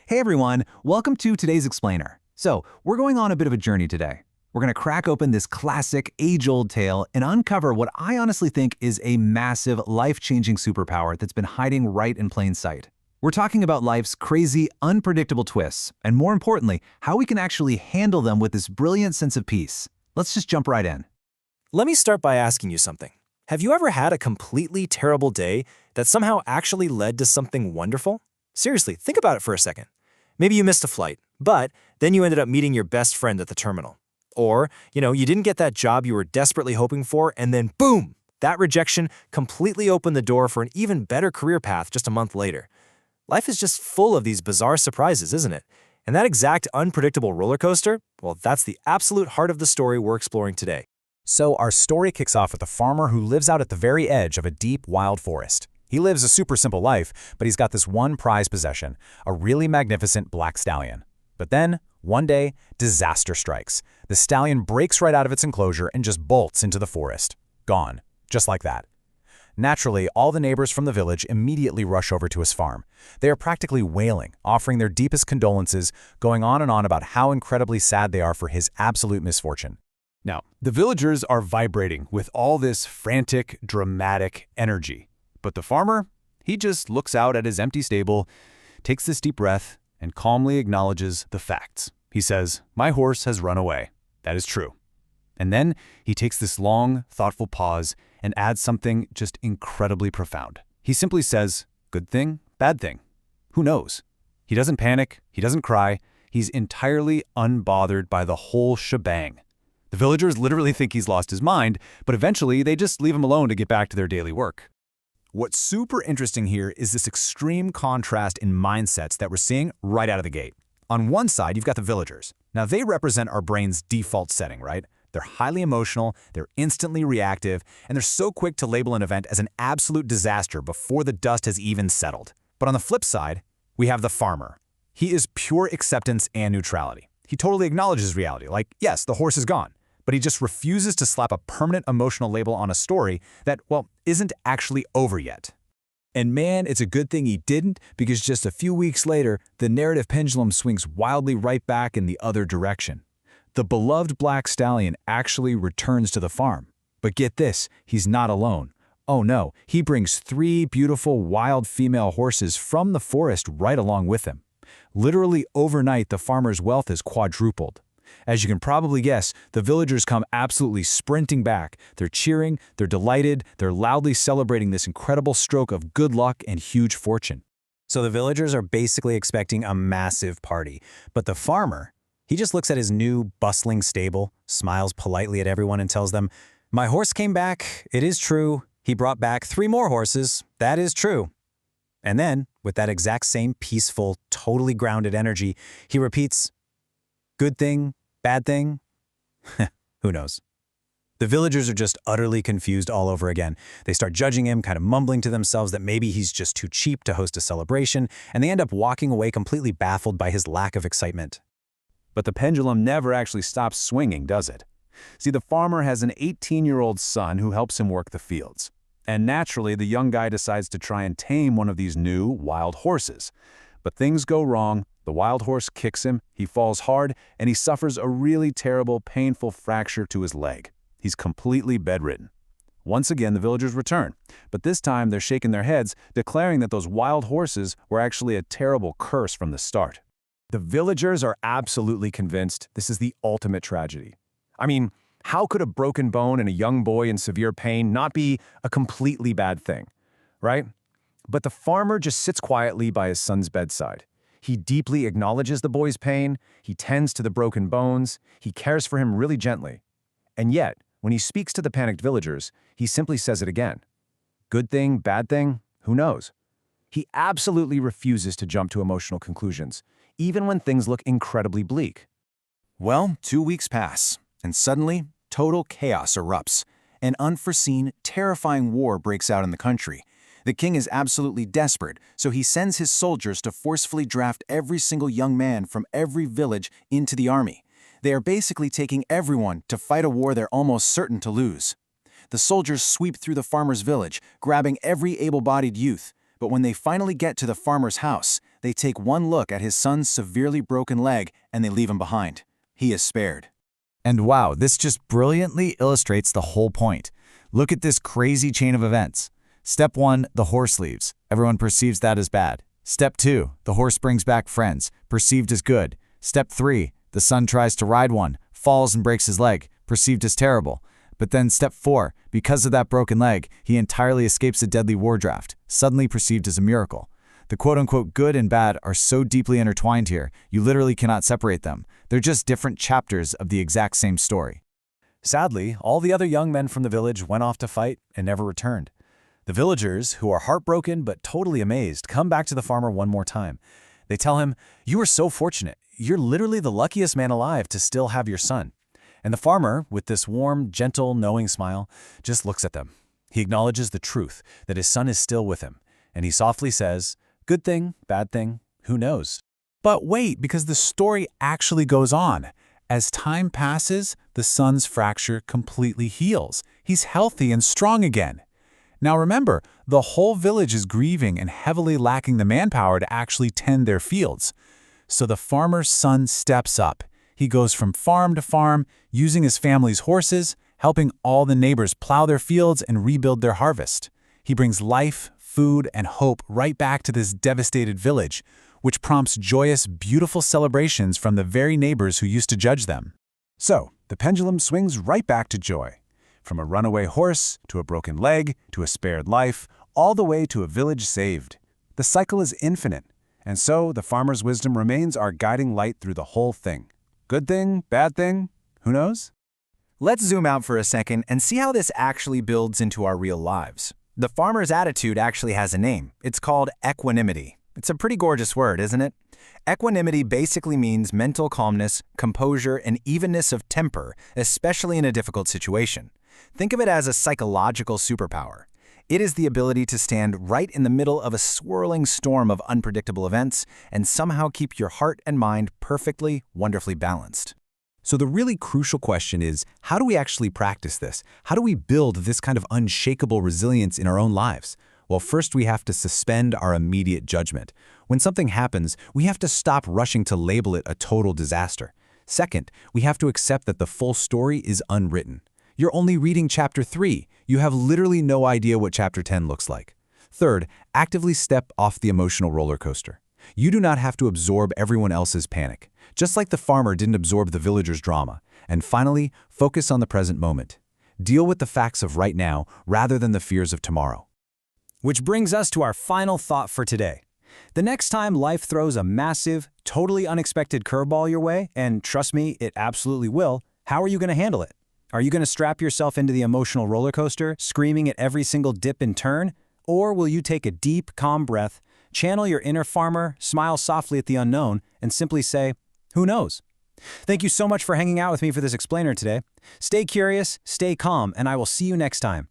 Hey everyone, welcome to today's Explainer. So, we're going on a bit of a journey today. We're going to crack open this classic, age-old tale and uncover what I honestly think is a massive, life-changing superpower that's been hiding right in plain sight. We're talking about life's crazy, unpredictable twists, and more importantly, how we can actually handle them with this brilliant sense of peace. Let's just jump right in. Let me start by asking you something. Have you ever had a completely terrible day that somehow actually led to something wonderful? Seriously, think about it for a second. Maybe you missed a flight, but then you ended up meeting your best friend at the terminal. Or, you didn't get that job you were desperately hoping for, and then boom! That rejection completely opened the door for an even better career path just a month later. Life is just full of these bizarre surprises, isn't it? And that exact unpredictable roller coaster, well, that's the absolute heart of the story we're exploring today. So our story kicks off with a farmer who lives out at the very edge of a deep, wild forest. He lives a super simple life, but he's got this one prized possession, a really magnificent black stallion. But then, one day, disaster strikes. The stallion breaks right out of its enclosure and just bolts into the forest. Gone. Just like that. Naturally, all the neighbors from the village immediately rush over to his farm. They are practically wailing, offering their deepest condolences, going on and on about how incredibly sad they are for his absolute misfortune. Now, the villagers are vibrating with all this frantic, dramatic energy. But the farmer, he just looks out at his empty stable, takes this deep breath, and calmly acknowledges the facts. He says, "My horse has run away. That is true." And then he takes this long, thoughtful pause and adds something just incredibly profound. He simply says, "Good thing, bad thing. Who knows?" He doesn't panic, he doesn't cry, he's entirely unbothered by the whole shebang. The villagers literally think he's lost his mind, but eventually they just leave him alone to get back to their daily work. What's super interesting here is this extreme contrast in mindsets that we're seeing right out of the gate. On one side, you've got the villagers. Now, they represent our brain's default setting, right? They're highly emotional, they're instantly reactive, and they're so quick to label an event as an absolute disaster before the dust has even settled. But on the flip side, we have the farmer. He is pure acceptance and neutrality. He totally acknowledges reality, like, yes, the horse is gone. But he just refuses to slap a permanent emotional label on a story that, well, isn't actually over yet. And man, it's a good thing he didn't, because just a few weeks later, the narrative pendulum swings wildly right back in the other direction. The beloved black stallion actually returns to the farm. But get this, he's not alone. Oh no, he brings 3 beautiful wild female horses from the forest right along with him. Literally overnight, the farmer's wealth is quadrupled. As you can probably guess, the villagers come absolutely sprinting back. They're cheering, they're delighted, they're loudly celebrating this incredible stroke of good luck and huge fortune. So the villagers are basically expecting a massive party. But the farmer, he just looks at his new, bustling stable, smiles politely at everyone and tells them, "My horse came back. It is true. He brought back 3 more horses. That is true." And then, with that exact same peaceful, totally grounded energy, he repeats, "Good thing, bad thing?" Who knows? The villagers are just utterly confused all over again. They start judging him, kind of mumbling to themselves that maybe he's just too cheap to host a celebration, and they end up walking away completely baffled by his lack of excitement. But the pendulum never actually stops swinging, does it? See, the farmer has an 18-year-old son who helps him work the fields. And naturally, the young guy decides to try and tame one of these new, wild horses. But things go wrong. The wild horse kicks him, he falls hard, and he suffers a really terrible, painful fracture to his leg. He's completely bedridden. Once again, the villagers return, but this time they're shaking their heads, declaring that those wild horses were actually a terrible curse from the start. The villagers are absolutely convinced this is the ultimate tragedy. I mean, how could a broken bone and a young boy in severe pain not be a completely bad thing, right? But the farmer just sits quietly by his son's bedside. He deeply acknowledges the boy's pain, he tends to the broken bones, he cares for him really gently. And yet, when he speaks to the panicked villagers, he simply says it again. Good thing, bad thing, who knows? He absolutely refuses to jump to emotional conclusions, even when things look incredibly bleak. Well, 2 weeks pass, and suddenly, total chaos erupts. An unforeseen, terrifying war breaks out in the country. The king is absolutely desperate, so he sends his soldiers to forcefully draft every single young man from every village into the army. They are basically taking everyone to fight a war they're almost certain to lose. The soldiers sweep through the farmer's village, grabbing every able-bodied youth, but when they finally get to the farmer's house, They take one look at his son's severely broken leg and they leave him behind. He is spared. And wow, this just brilliantly illustrates the whole point. Look at this crazy chain of events. Step 1, the horse leaves. Everyone perceives that as bad. Step 2, the horse brings back friends, perceived as good. Step 3, the son tries to ride one, falls and breaks his leg, perceived as terrible. But then step 4, because of that broken leg, he entirely escapes a deadly war draft, suddenly perceived as a miracle. The quote-unquote good and bad are so deeply intertwined here, you literally cannot separate them. They're just different chapters of the exact same story. Sadly, all the other young men from the village went off to fight and never returned. The villagers, who are heartbroken but totally amazed, come back to the farmer one more time. They tell him, "You are so fortunate. You're literally the luckiest man alive to still have your son." And the farmer, with this warm, gentle, knowing smile, just looks at them. He acknowledges the truth that his son is still with him, and he softly says, "Good thing, bad thing, who knows?" But wait, because the story actually goes on. As time passes, the son's fracture completely heals. He's healthy and strong again. Now remember, the whole village is grieving and heavily lacking the manpower to actually tend their fields. So the farmer's son steps up. He goes from farm to farm, using his family's horses, helping all the neighbors plow their fields and rebuild their harvest. He brings life, food, and hope right back to this devastated village, which prompts joyous, beautiful celebrations from the very neighbors who used to judge them. So, the pendulum swings right back to joy. From a runaway horse, to a broken leg, to a spared life, all the way to a village saved. The cycle is infinite, and so the farmer's wisdom remains our guiding light through the whole thing. Good thing, bad thing, who knows? Let's zoom out for a second and see how this actually builds into our real lives. The farmer's attitude actually has a name. It's called equanimity. It's a pretty gorgeous word, isn't it? Equanimity basically means mental calmness, composure, and evenness of temper, especially in a difficult situation. Think of it as a psychological superpower. It is the ability to stand right in the middle of a swirling storm of unpredictable events and somehow keep your heart and mind perfectly, wonderfully balanced. So the really crucial question is, how do we actually practice this? How do we build this kind of unshakable resilience in our own lives? Well, first we have to suspend our immediate judgment. When something happens, we have to stop rushing to label it a total disaster. Second, we have to accept that the full story is unwritten. You're only reading chapter 3. You have literally no idea what chapter 10 looks like. Third, actively step off the emotional roller coaster. You do not have to absorb everyone else's panic, just like the farmer didn't absorb the villagers' drama. And finally, focus on the present moment. Deal with the facts of right now rather than the fears of tomorrow. Which brings us to our final thought for today. The next time life throws a massive, totally unexpected curveball your way, and trust me, it absolutely will, how are you going to handle it? Are you going to strap yourself into the emotional roller coaster, screaming at every single dip and turn? Or will you take a deep, calm breath, channel your inner farmer, smile softly at the unknown, and simply say, who knows? Thank you so much for hanging out with me for this explainer today. Stay curious, stay calm, and I will see you next time.